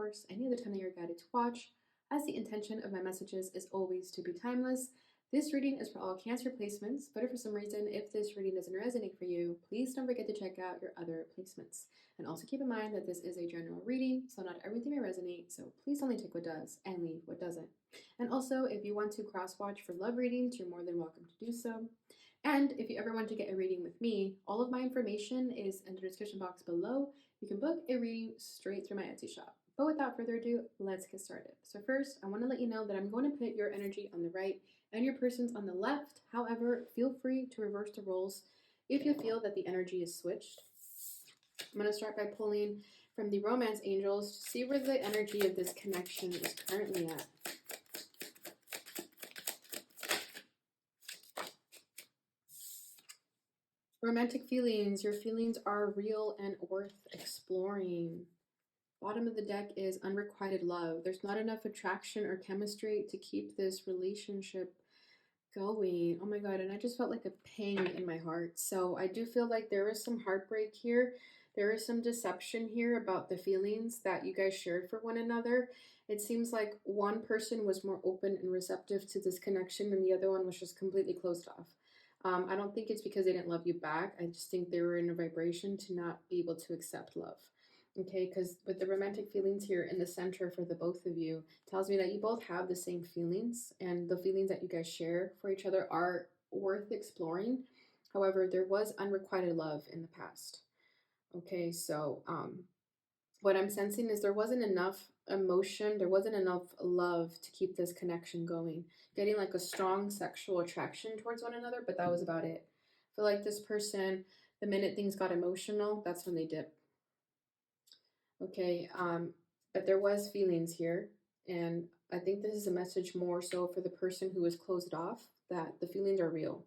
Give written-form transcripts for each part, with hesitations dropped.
course, any other time that you're guided to watch, as the intention of my messages is always to be timeless. This reading is for all Cancer placements, but if for some reason, if this reading doesn't resonate for you, please don't forget to check out your other placements. And also keep in mind that this is a general reading, so not everything may resonate, so please only take what does and leave what doesn't. And also, if you want to cross-watch for love readings, you're more than welcome to do so. And if you ever want to get a reading with me, all of my information is in the description box below. You can book a reading straight through my Etsy shop. But without further ado, let's get started. So first, I want to let you know that I'm going to put your energy on the right and your person's on the left. However, feel free to reverse the roles if you feel that the energy is switched. I'm going to start by pulling from the Romance Angels to see where the energy of this connection is currently at. Romantic feelings. Your feelings are real and worth exploring. Bottom of the deck is unrequited love. There's not enough attraction or chemistry to keep this relationship going. Oh my god, and I just felt like a pang in my heart. So I do feel like there is some heartbreak here. There is some deception here about the feelings that you guys shared for one another. It seems like one person was more open and receptive to this connection and the other one was just completely closed off. I don't think it's because they didn't love you back. I just think they were in a vibration to not be able to accept love. Okay, because with the romantic feelings here in the center for the both of you, tells me that you both have the same feelings, and the feelings that you guys share for each other are worth exploring. However, there was unrequited love in the past. Okay, so what I'm sensing is there wasn't enough emotion, there wasn't enough love to keep this connection going. Getting like a strong sexual attraction towards one another, but that was about it. I feel like this person, the minute things got emotional, that's when they dipped. Okay, but there was feelings here, and I think this is a message more so for the person who was closed off, that the feelings are real.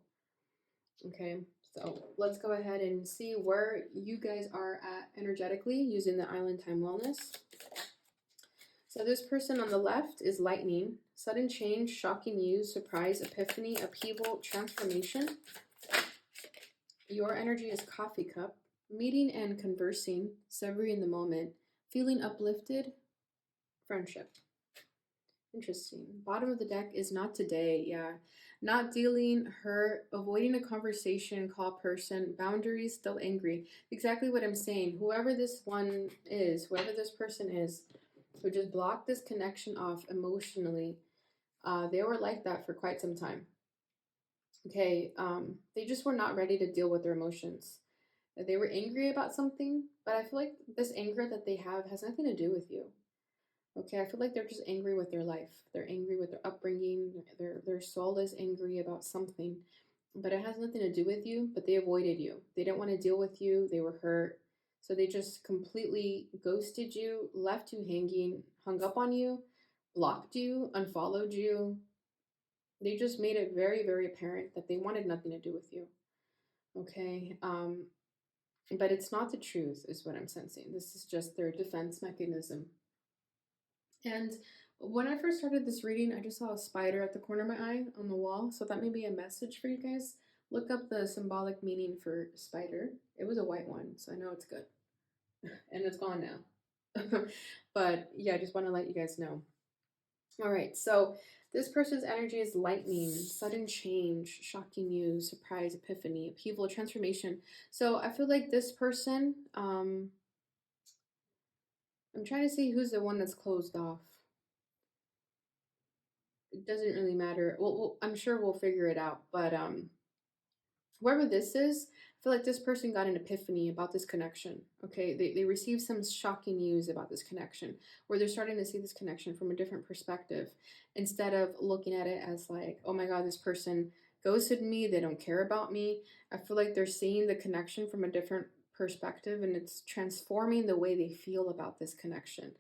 Okay, so let's go ahead and see where you guys are at energetically using the Island Time Wellness. So this person on the left is lightning, sudden change, shocking news, surprise, epiphany, upheaval, transformation. Your energy is coffee cup, meeting and conversing, savoring the moment, feeling uplifted, friendship. Interesting. Bottom of the deck is not today. Yeah. Not dealing, hurt, avoiding a conversation, call person, boundaries, still angry. Exactly what I'm saying. Whoever this one is, whoever this person is, who just blocked this connection off emotionally, they were like that for quite some time. Okay. They just were not ready to deal with their emotions. They were angry about something, but I feel like this anger that they have has nothing to do with you. Okay, I feel like they're just angry with their life. They're angry with their upbringing. Their soul is angry about something, but it has nothing to do with you, but they avoided you. They didn't want to deal with you. They were hurt. So they just completely ghosted you, left you hanging, hung up on you, blocked you, unfollowed you. They just made it very, very apparent that they wanted nothing to do with you. Okay, but it's not the truth is what I'm sensing. This is just their defense mechanism. And when I first started this reading, I just saw a spider at the corner of my eye on the wall. So that may be a message for you guys. Look up the symbolic meaning for spider. It was a white one, so I know it's good. And it's gone now. But yeah, I just want to let you guys know. All right, so this person's energy is lightning, sudden change, shocking news, surprise, epiphany, upheaval, transformation. So I feel like this person, I'm trying to see who's the one that's closed off. It doesn't really matter. Well, I'm sure we'll figure it out. But whoever this is, I feel like this person got an epiphany about this connection. Okay, they received some shocking news about this connection, where they're starting to see this connection from a different perspective, instead of looking at it as like, oh my god, this person ghosted me, they don't care about me. I feel like they're seeing the connection from a different perspective, and it's transforming the way they feel about this connection.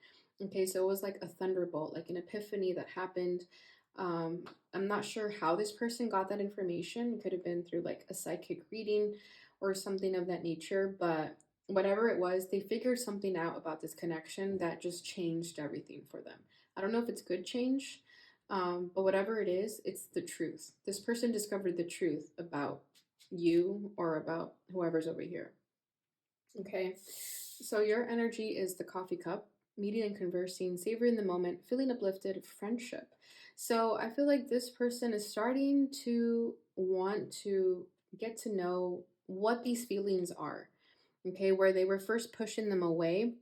Okay, so it was like a thunderbolt, like an epiphany that happened. I'm not sure how this person got that information. It could have been through like a psychic reading or something of that nature, but whatever it was, they figured something out about this connection that just changed everything for them. I don't know if it's good change, but whatever it is, it's the truth. This person discovered the truth about you or about whoever's over here. Okay, so your energy is the coffee cup, meeting and conversing, savoring the moment, feeling uplifted, friendship. So I feel like this person is starting to want to get to know what these feelings are. Okay, where they were first pushing them away.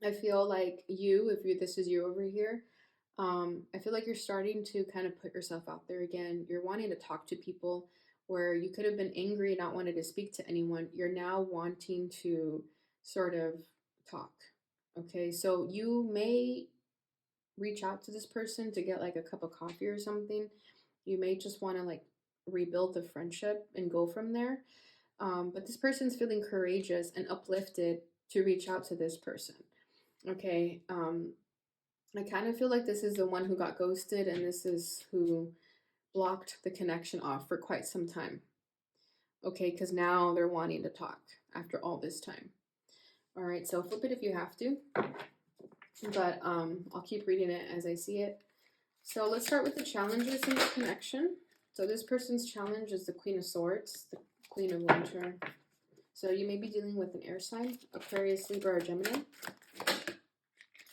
I feel like this is you over here, I feel like you're starting to kind of put yourself out there again. You're wanting to talk to people where you could have been angry, not wanting to speak to anyone. You're now wanting to sort of talk. Okay, so you may reach out to this person to get like a cup of coffee or something. You may just want to like rebuild the friendship and go from there. But this person's feeling courageous and uplifted to reach out to this person. Okay, I kind of feel like this is the one who got ghosted, and this is who blocked the connection off for quite some time. Okay, because now they're wanting to talk after all this time. All right, so flip it if you have to, but I'll keep reading it as I see it. So let's start with the challenges in the connection. So this person's challenge is the Queen of Swords, the Queen of Winter. So you may be dealing with an air sign, Aquarius, Libra, or Gemini.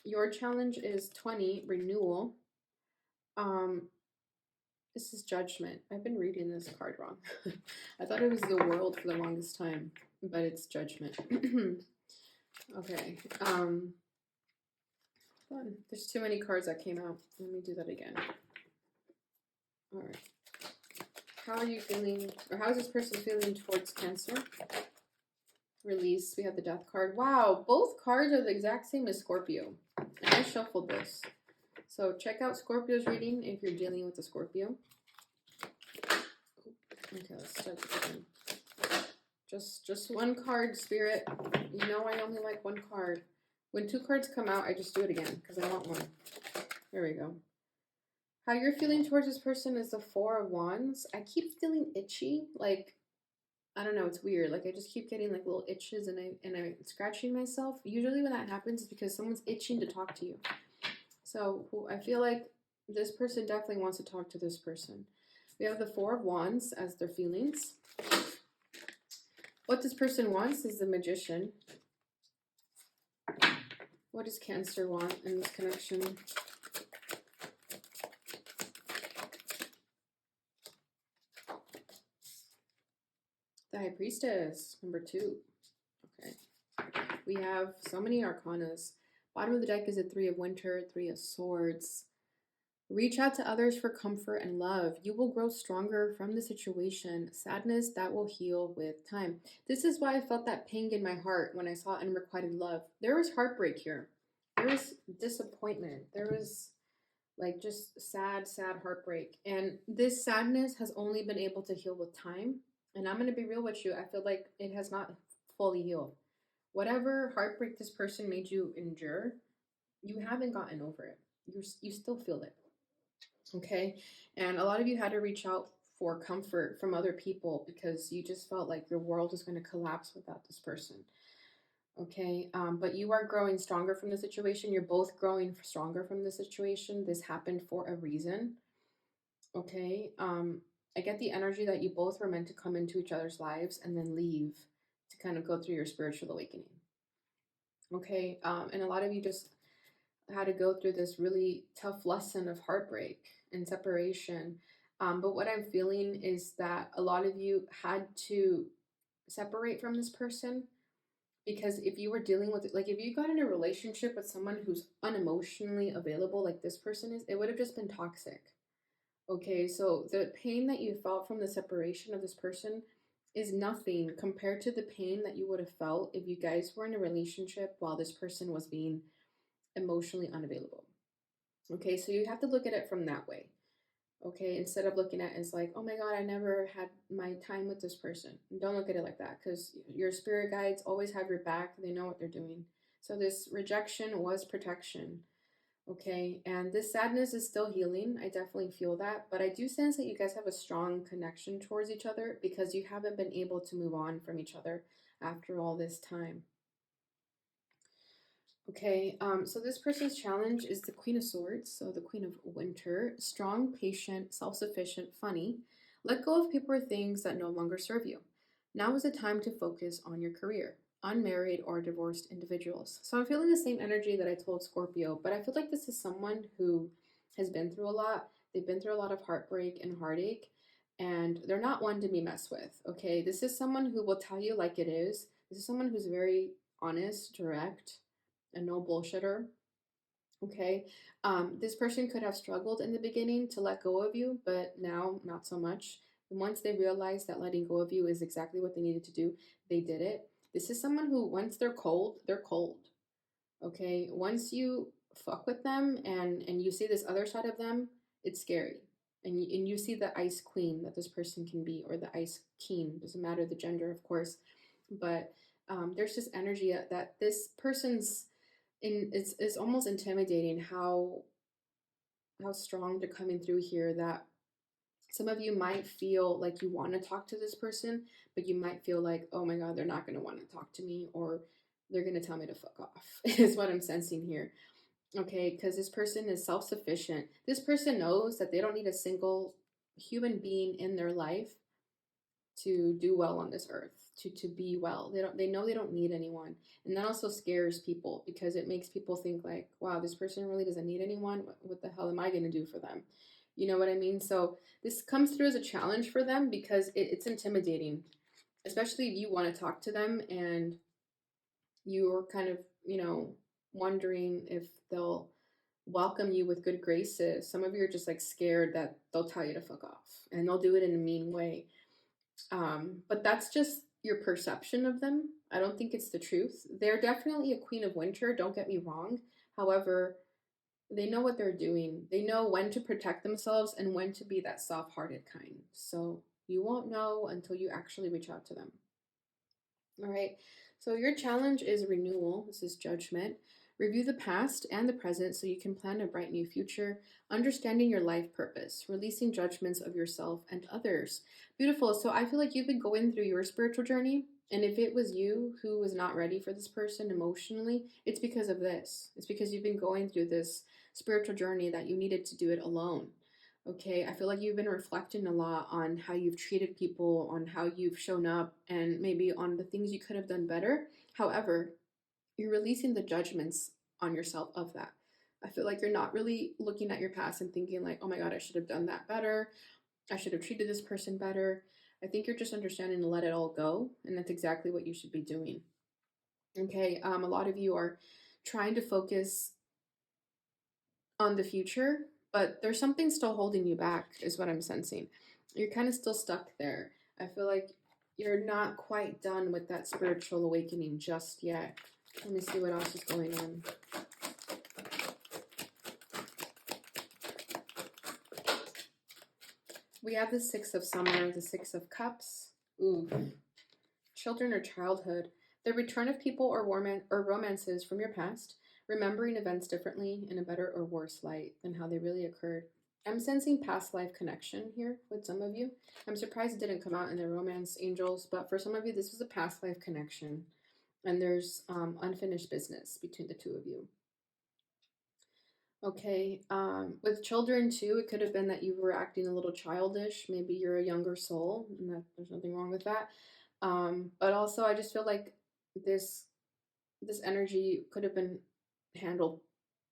Your challenge is 20, renewal. This is Judgment. I've been reading this card wrong. I thought it was the World for the longest time, but it's Judgment. Okay. There's too many cards that came out. Let me do that again. All right. How are you feeling, or how is this person feeling towards Cancer? Release. We have the Death card. Wow, both cards are the exact same as Scorpio. And I shuffled this. So check out Scorpio's reading if you're dealing with a Scorpio. Okay, let's start again. Just one card, Spirit. You know I only like one card. When two cards come out, I just do it again because I want one. There we go. How you're feeling towards this person is the Four of Wands. I keep feeling itchy. Like, I don't know, it's weird. Like I just keep getting like little itches and I'm scratching myself. Usually when that happens, it's because someone's itching to talk to you. So I feel like this person definitely wants to talk to this person. We have the Four of Wands as their feelings. What this person wants is the Magician. What does Cancer want in this connection? The High Priestess, number 2. Okay. We have so many arcanas. Bottom of the deck is a Three of Winter, Three of Swords. Reach out to others for comfort and love. You will grow stronger from the situation. Sadness that will heal with time. This is why I felt that ping in my heart when I saw unrequited love. There was heartbreak here. There was disappointment. There was like just sad heartbreak. And this sadness has only been able to heal with time. And I'm going to be real with you. I feel like it has not fully healed. Whatever heartbreak this person made you endure, you haven't gotten over it. You still feel it. Okay. And a lot of you had to reach out for comfort from other people because you just felt like your world was going to collapse without this person. Okay. But you are growing stronger from the situation. You're both growing stronger from the situation. This happened for a reason. Okay. I get the energy that you both were meant to come into each other's lives and then leave to kind of go through your spiritual awakening. Okay. And a lot of you just had to go through this really tough lesson of heartbreak and separation. But what I'm feeling is that a lot of you had to separate from this person because if you were dealing with, like, if you got in a relationship with someone who's unemotionally available, like this person is, it would have just been toxic. Okay, so the pain that you felt from the separation of this person is nothing compared to the pain that you would have felt if you guys were in a relationship while this person was being emotionally unavailable. Okay, so you have to look at it from that way. Okay, instead of looking at it as like, oh my God, I never had my time with this person. Don't look at it like that because your spirit guides always have your back. They know what they're doing. So this rejection was protection. Okay, and this sadness is still healing. I definitely feel that. But I do sense that you guys have a strong connection towards each other because you haven't been able to move on from each other after all this time. Okay, so this person's challenge is the Queen of Swords, so the Queen of Winter. Strong, patient, self-sufficient, funny. Let go of people or things that no longer serve you. Now is the time to focus on your career. unmarried or divorced individuals. So I'm feeling the same energy that I told Scorpio, but I feel like this is someone who has been through a lot. They've been through a lot of heartbreak and heartache, and they're not one to be messed with. Okay, this is someone who will tell you like it is. This is someone who's very honest, direct, and no bullshitter. Okay, this person could have struggled in the beginning to let go of you, but now not so much. And once they realized that letting go of you is exactly what they needed to do, they did it. This is someone who, once they're cold, they're cold. Okay, once you fuck with them and you see this other side of them, it's scary. And you see the ice queen that this person can be, or the ice king, doesn't matter the gender, of course. But there's this energy that this person's in. It's almost intimidating how strong they're coming through here. That some of you might feel like you want to talk to this person, but you might feel like, oh my god, they're not going to want to talk to me, or they're going to tell me to fuck off, is what I'm sensing here. Okay, because this person is self-sufficient. This person knows that they don't need a single human being in their life to do well on this earth, to be well. They know they don't need anyone. And that also scares people, because it makes people think like, wow, this person really doesn't need anyone. What the hell am I going to do for them? You know what I mean? So this comes through as a challenge for them, because it's intimidating, especially if you want to talk to them and you're kind of, wondering if they'll welcome you with good graces. Some of you are just like scared that they'll tell you to fuck off, and they'll do it in a mean way. But that's just your perception of them. I don't think it's the truth. They're definitely a queen of winter, don't get me wrong. However, they know what they're doing. They know when to protect themselves and when to be that soft-hearted kind. So you won't know until you actually reach out to them. All right. So your challenge is renewal. This is judgment. Review the past and the present so you can plan a bright new future. Understanding your life purpose. Releasing judgments of yourself and others. Beautiful. So I feel like you've been going through your spiritual journey. And if it was you who was not ready for this person emotionally, it's because of this. It's because you've been going through this spiritual journey that you needed to do it alone. Okay, I feel like you've been reflecting a lot on how you've treated people, on how you've shown up, and maybe on the things you could have done better. However, you're releasing the judgments on yourself of that. I feel like you're not really looking at your past and thinking like, oh my god, I should have done that better. I should have treated this person better. I think you're just understanding to let it all go, and that's exactly what you should be doing. Okay, a lot of you are trying to focus on the future, but there's something still holding you back, is what I'm sensing. You're kind of still stuck there. I feel like you're not quite done with that spiritual awakening just yet. Let me see what else is going on. We have the Six of Summer, the Six of Cups. Ooh, children or childhood. The return of people or romances from your past, remembering events differently in a better or worse light than how they really occurred. I'm sensing past life connection here with some of you. I'm surprised it didn't come out in the romance angels, but for some of you, this was a past life connection. And there's unfinished business between the two of you. Okay, with children too, it could have been that you were acting a little childish. Maybe you're a younger soul, and there's nothing wrong with that. But also, I just feel like this this energy could have been handled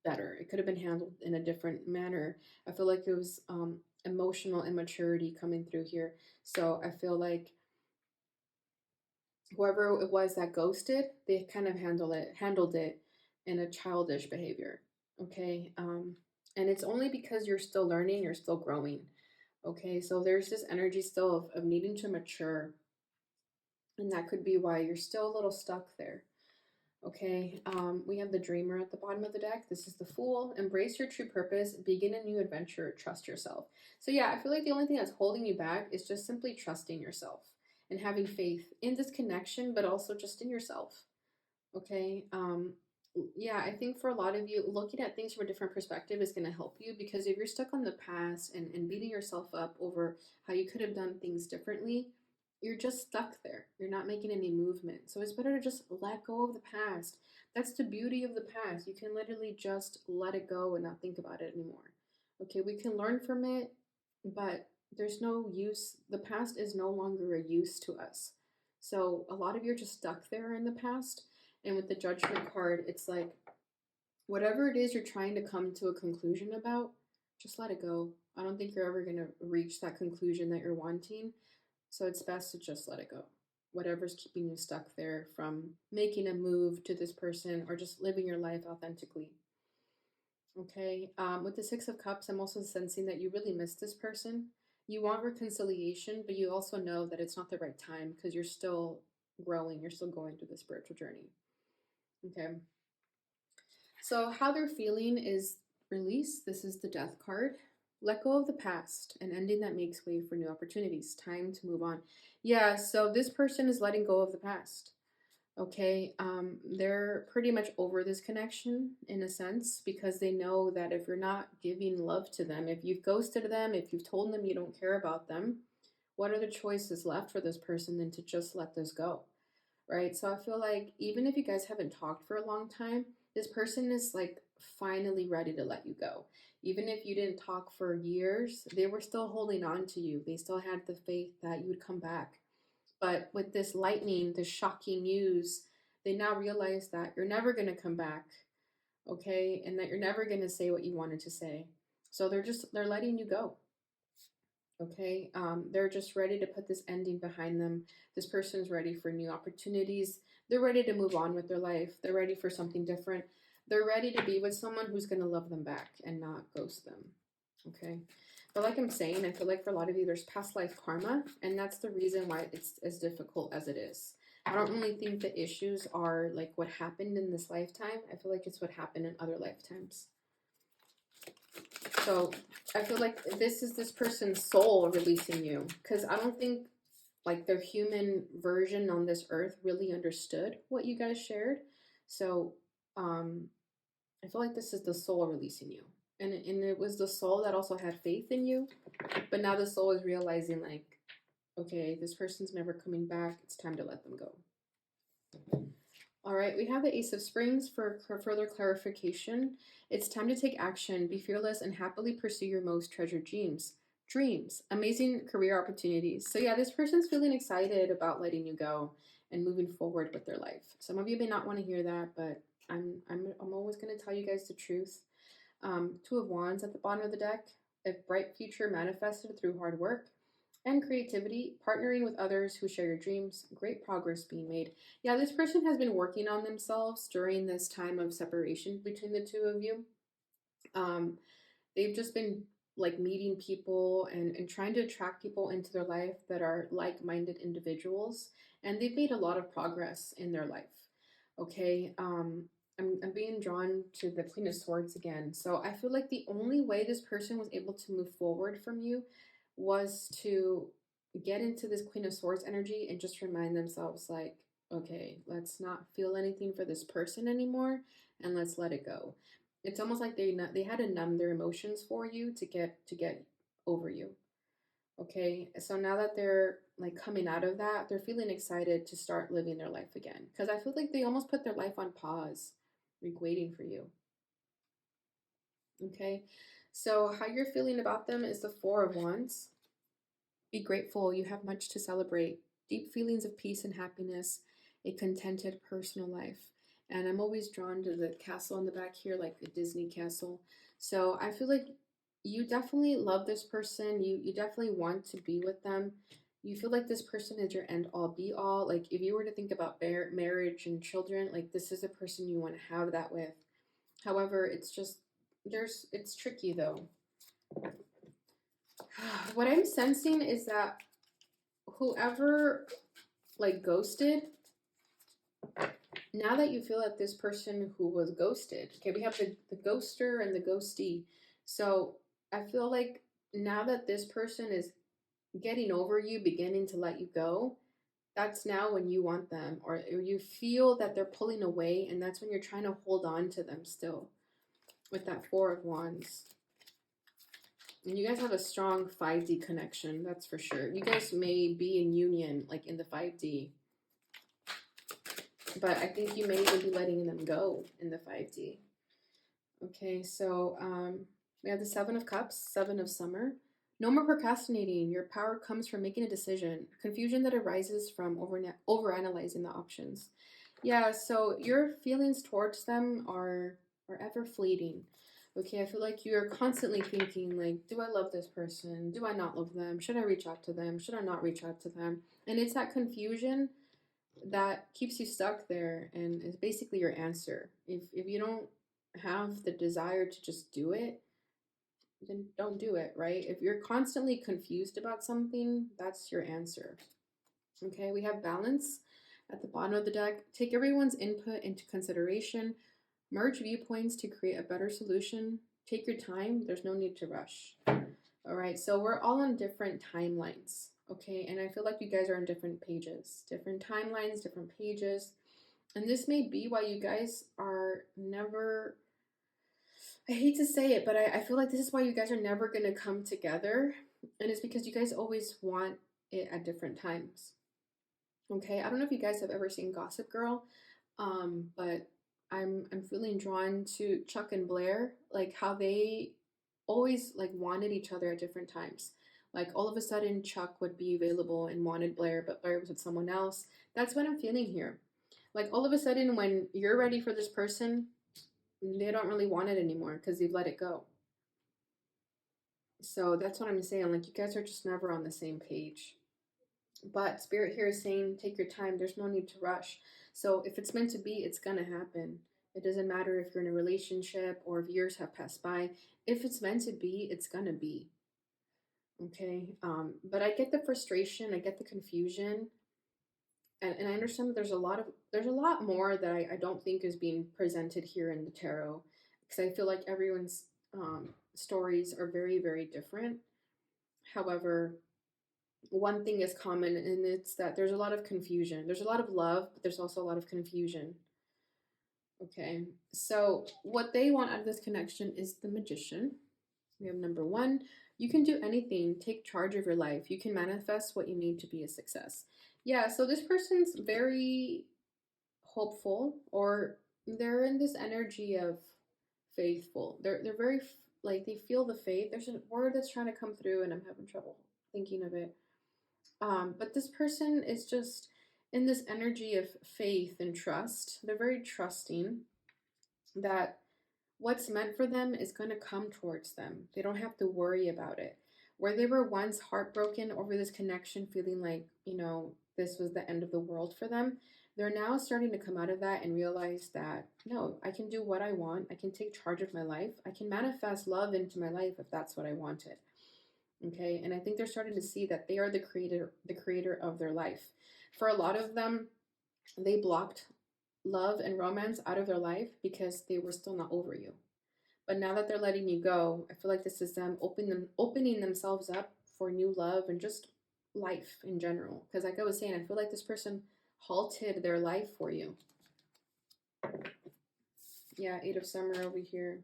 better. It could have been handled in a different manner. I feel like it was emotional immaturity coming through here. So I feel like whoever it was that ghosted, they kind of handled it in a childish behavior. Okay, and it's only because you're still learning, you're still growing. Okay, so there's this energy still of needing to mature, and that could be why you're still a little stuck there. Okay, we have the Dreamer at the bottom of the deck. This is the Fool. Embrace your true purpose, begin a new adventure, trust yourself. So yeah, I feel like the only thing that's holding you back is just simply trusting yourself and having faith in this connection, but also just in yourself. Okay, yeah, I think for a lot of you, looking at things from a different perspective is going to help you, because if you're stuck on the past and beating yourself up over how you could have done things differently, you're just stuck there. You're not making any movement. So it's better to just let go of the past. That's the beauty of the past. You can literally just let it go and not think about it anymore. Okay, we can learn from it, but there's no use. The past is no longer a use to us. So a lot of you are just stuck there in the past. And with the Judgment card, it's like whatever it is you're trying to come to a conclusion about, just let it go. I don't think you're ever going to reach that conclusion that you're wanting. So it's best to just let it go. Whatever's keeping you stuck there from making a move to this person or just living your life authentically. Okay. With the Six of Cups, I'm also sensing that you really miss this person. You want reconciliation, but you also know that it's not the right time because you're still growing. You're still going through the spiritual journey. Okay. So how they're feeling is release. This is the Death card. Let go of the past, an ending that makes way for new opportunities. Time to move on. Yeah, so this person is letting go of the past. Okay, they're pretty much over this connection in a sense because they know that if you're not giving love to them, if you've ghosted them, if you've told them you don't care about them, what are the choices left for this person than to just let this go? Right? So I feel like even if you guys haven't talked for a long time, this person is like finally ready to let you go. Even if you didn't talk for years, they were still holding on to you. They still had the faith that you would come back. But with this lightning, this shocking news, they now realize that you're never going to come back, okay? And that you're never going to say what you wanted to say. So they're letting you go. Okay, they're just ready to put this ending behind them. This person's ready for new opportunities. They're ready to move on with their life. They're ready for something different. They're ready to be with someone who's going to love them back and not ghost them. Okay, but like I'm saying, I feel like for a lot of you, there's past life karma, and that's the reason why it's as difficult as it is. I don't really think the issues are like what happened in this lifetime. I feel like it's what happened in other lifetimes. So I feel like this is this person's soul releasing you, because I don't think like their human version on this earth really understood what you guys shared. So I feel like this is the soul releasing you. And it was the soul that also had faith in you. But now the soul is realizing like, okay, this person's never coming back. It's time to let them go. All right, we have the Ace of Springs for further clarification. It's time to take action, be fearless, and happily pursue your most treasured dreams. Amazing career opportunities. So yeah, this person's feeling excited about letting you go and moving forward with their life. Some of you may not want to hear that, but I'm always going to tell you guys the truth. Two of Wands at the bottom of the deck. A bright future manifested through hard work and creativity, partnering with others who share your dreams, great progress being made. Yeah, this person has been working on themselves during this time of separation between the two of you. They've just been like meeting people and trying to attract people into their life that are like-minded individuals, and they've made a lot of progress in their life. Okay, I'm being drawn to the Queen of Swords again. So I feel like the only way this person was able to move forward from you was to get into this Queen of Swords energy and just remind themselves like, okay, let's not feel anything for this person anymore and let's let it go. It's almost like they had to numb their emotions for you to get over you. Okay, so now that they're like coming out of that, they're feeling excited to start living their life again. Because I feel like they almost put their life on pause, like waiting for you. Okay, so how you're feeling about them is the Four of Wands. Be grateful, you have much to celebrate. Deep feelings of peace and happiness, a contented personal life. And I'm always drawn to the castle in the back here, like the Disney castle. So I feel like you definitely love this person. You definitely want to be with them. You feel like this person is your end all be all. Like if you were to think about marriage and children, like this is a person you want to have that with. However, it's just it's tricky though. What I'm sensing is that whoever like ghosted, now that you feel like this person who was ghosted, okay, we have the ghoster and the ghostee. So I feel like now that this person is getting over you, beginning to let you go, that's now when you want them, or you feel that they're pulling away, and that's when you're trying to hold on to them still with that Four of Wands. And you guys have a strong 5D connection, that's for sure. You guys may be in union, like in the 5D. But I think you may even be letting them go in the 5D. Okay, so we have the Seven of Cups, Seven of Summer. No more procrastinating. Your power comes from making a decision. Confusion that arises from overanalyzing the options. Yeah, so your feelings towards them are ever fleeting. Okay, I feel like you're constantly thinking like, do I love this person? Do I not love them? Should I reach out to them? Should I not reach out to them? And it's that confusion that keeps you stuck there and is basically your answer. If you don't have the desire to just do it, then don't do it, right? If you're constantly confused about something, that's your answer. Okay, we have balance at the bottom of the deck. Take everyone's input into consideration, merge viewpoints to create a better solution. Take your time, there's no need to rush. All right, so we're all on different timelines, okay? And I feel like you guys are on different pages, different timelines, different pages. And this may be why you guys are never, I hate to say it, but I feel like this is why you guys are never going to come together. And it's because you guys always want it at different times. Okay, I don't know if you guys have ever seen Gossip Girl, but I'm feeling drawn to Chuck and Blair, like how they always like wanted each other at different times. Like all of a sudden Chuck would be available and wanted Blair, but Blair was with someone else. That's what I'm feeling here. Like all of a sudden when you're ready for this person, they don't really want it anymore because they've let it go. So that's what I'm saying. Like you guys are just never on the same page. But Spirit here is saying, take your time. There's no need to rush. So if it's meant to be, it's going to happen. It doesn't matter if you're in a relationship or if years have passed by. If it's meant to be, it's going to be. Okay. But I get the frustration. I get the confusion. And I understand that there's a lot more that I don't think is being presented here in the tarot. Because I feel like everyone's stories are very, very different. However, one thing is common, and it's that there's a lot of confusion. There's a lot of love, but there's also a lot of confusion. Okay, so what they want out of this connection is the Magician. We have number one. You can do anything. Take charge of your life. You can manifest what you need to be a success. Yeah, so this person's very hopeful, or they're in this energy of faithful. They're very like they feel the faith. There's a word that's trying to come through, and I'm having trouble thinking of it. But this person is just in this energy of faith and trust. They're very trusting that what's meant for them is going to come towards them. They don't have to worry about it. Where they were once heartbroken over this connection, feeling like, this was the end of the world for them, they're now starting to come out of that and realize that, no, I can do what I want. I can take charge of my life. I can manifest love into my life if that's what I wanted. Okay, and I think they're starting to see that they are the creator of their life. For a lot of them, they blocked love and romance out of their life because they were still not over you. But now that they're letting you go, I feel like this is them opening themselves up for new love and just life in general. Because like I was saying, I feel like this person halted their life for you. Yeah, Eight of Summer over here.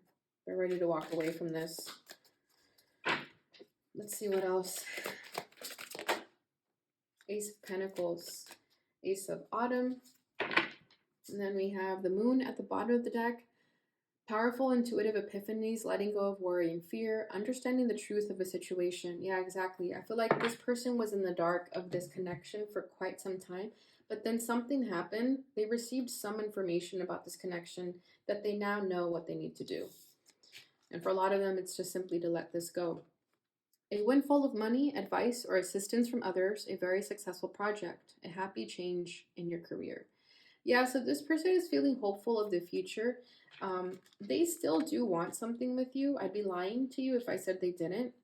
They're ready to walk away from this. Let's see what else. Ace of Pentacles, Ace of Autumn. And then we have the Moon at the bottom of the deck. Powerful intuitive epiphanies, letting go of worry and fear, understanding the truth of a situation. Yeah, exactly. I feel like this person was in the dark of this connection for quite some time, but then something happened. They received some information about this connection that they now know what they need to do. And for a lot of them, it's just simply to let this go. A windfall of money, advice, or assistance from others, a very successful project, a happy change in your career. Yeah, so this person is feeling hopeful of the future. They still do want something with you. I'd be lying to you if I said they didn't.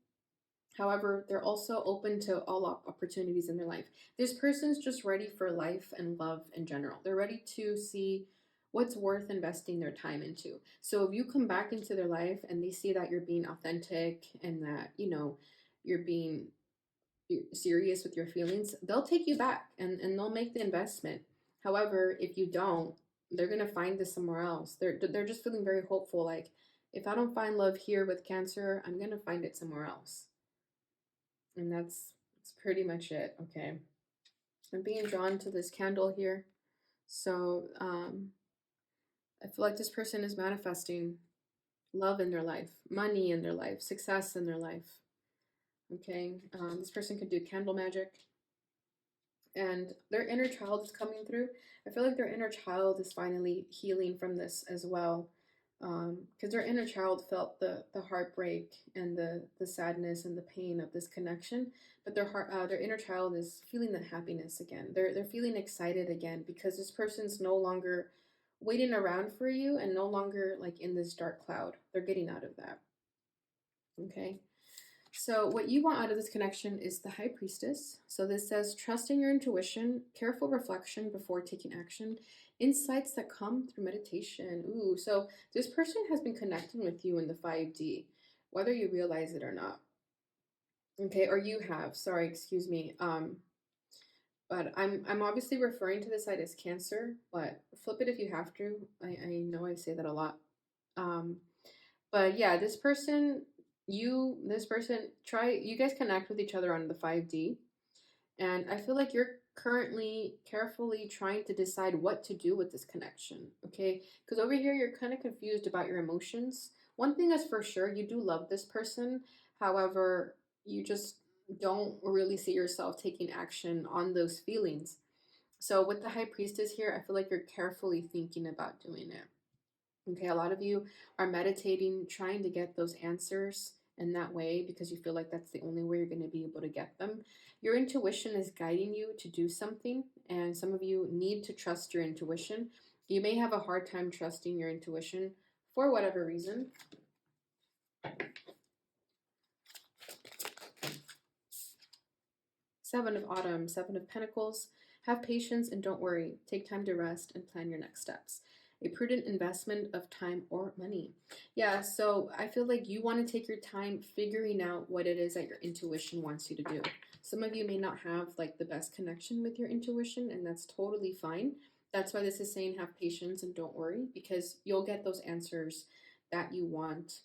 However, they're also open to all opportunities in their life. This person's just ready for life and love in general. They're ready to see what's worth investing their time into. So if you come back into their life and they see that you're being authentic and that, you're being serious with your feelings, they'll take you back and they'll make the investment. However, if you don't, they're going to find this somewhere else. They're just feeling very hopeful. Like, if I don't find love here with Cancer, I'm going to find it somewhere else. And that's pretty much it. Okay. I'm being drawn to this candle here. So I feel like this person is manifesting love in their life, money in their life, success in their life. Okay, this person could do candle magic, and their inner child is coming through. I feel like their inner child is finally healing from this as well, because their inner child felt the heartbreak and the sadness and the pain of this connection, but their inner child is feeling the happiness again. They're feeling excited again because this person's no longer waiting around for you and no longer like in this dark cloud. They're getting out of that. Okay. So, what you want out of this connection is the High Priestess. So, this says trusting your intuition, careful reflection before taking action, insights that come through meditation. Ooh, so this person has been connecting with you in the 5D, whether you realize it or not. Okay, or you have. Sorry, excuse me. But I'm obviously referring to this side as Cancer, but flip it if you have to. I know I say that a lot. Um, but yeah, this person, you guys connect with each other on the 5D. And I feel like you're currently carefully trying to decide what to do with this connection, okay? Because over here, you're kind of confused about your emotions. One thing is for sure, you do love this person. However, you just don't really see yourself taking action on those feelings. So with the High Priestess here, I feel like you're carefully thinking about doing it. Okay, a lot of you are meditating, trying to get those answers in that way because you feel like that's the only way you're going to be able to get them. Your intuition is guiding you to do something, and some of you need to trust your intuition. You may have a hard time trusting your intuition for whatever reason. Seven of Autumn, Seven of Pentacles. Have patience and don't worry. Take time to rest and plan your next steps. A prudent investment of time or money. Yeah, so I feel like you want to take your time figuring out what it is that your intuition wants you to do. Some of you may not have like the best connection with your intuition, and that's totally fine. That's why this is saying have patience and don't worry, because you'll get those answers that you want.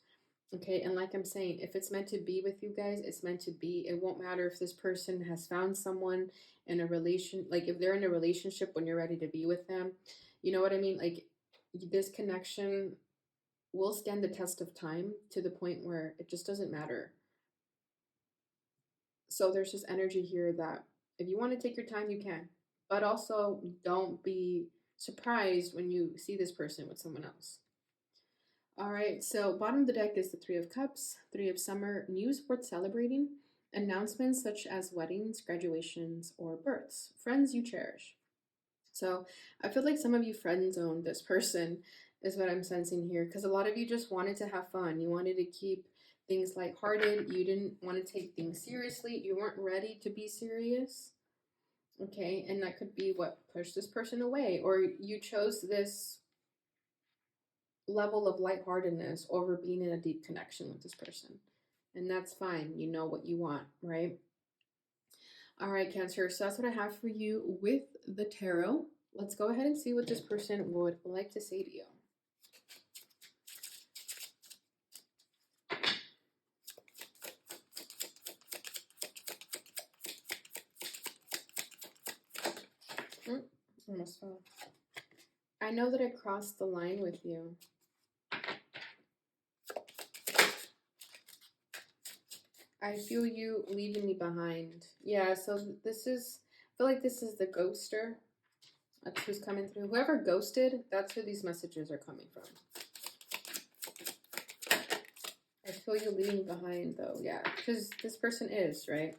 Okay, and like I'm saying, if it's meant to be with you guys, it's meant to be. It won't matter if this person has found someone in a relation, like if they're in a relationship when you're ready to be with them. You know what I mean? Like this connection will stand the test of time to the point where it just doesn't matter. So there's this energy here that if you want to take your time, you can. But also don't be surprised when you see this person with someone else. All right, so bottom of the deck is the Three of Cups, Three of Summer, news worth celebrating, announcements such as weddings, graduations, or births, friends you cherish. So I feel like some of you friend zoned this person, is what I'm sensing here, because a lot of you just wanted to have fun. You wanted to keep things lighthearted. You didn't want to take things seriously. You weren't ready to be serious. Okay, and that could be what pushed this person away, or you chose this level of lightheartedness over being in a deep connection with this person. And that's fine. You know what you want, right? All right, Cancer. So that's what I have for you with the tarot. Let's go ahead and see what this person would like to say to you. Almost fell. I know that I crossed the line with you. I feel you leaving me behind. Yeah, so this is, I feel like this is the ghoster. That's who's coming through. Whoever ghosted, that's who these messages are coming from. I feel you leaving behind, though. Yeah, because this person is, right?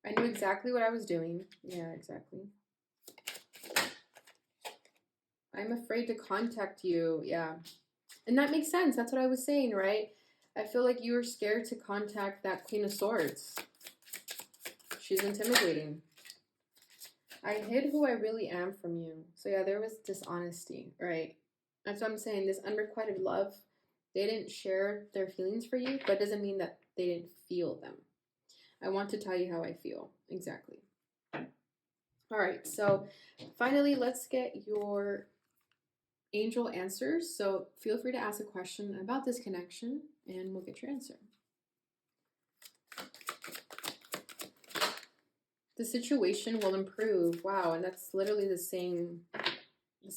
I knew exactly what I was doing. Yeah, exactly. I'm afraid to contact you. Yeah. And that makes sense. That's what I was saying, right? I feel like you were scared to contact that Queen of Swords. She's intimidating. I hid who I really am from you. So yeah, there was dishonesty, right? That's what I'm saying. This unrequited love, they didn't share their feelings for you, but it doesn't mean that they didn't feel them. I want to tell you how I feel. Exactly. All right, so finally, let's get your angel answers. So feel free to ask a question about this connection and we'll get your answer. The situation will improve. Wow, and that's literally the same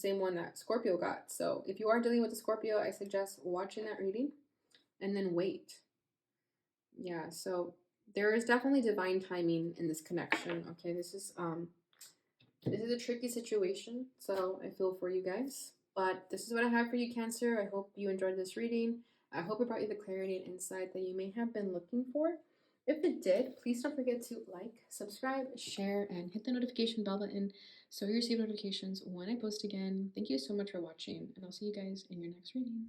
one that Scorpio got. So if you are dealing with a Scorpio, I suggest watching that reading and then wait. Yeah, so there is definitely divine timing in this connection. Okay, this is a tricky situation, so I feel for you guys. But this is what I have for you, Cancer. I hope you enjoyed this reading. I hope it brought you the clarity and insight that you may have been looking for. If it did, please don't forget to like, subscribe, share, and hit the notification bell button so you receive notifications when I post again. Thank you so much for watching, and I'll see you guys in your next reading.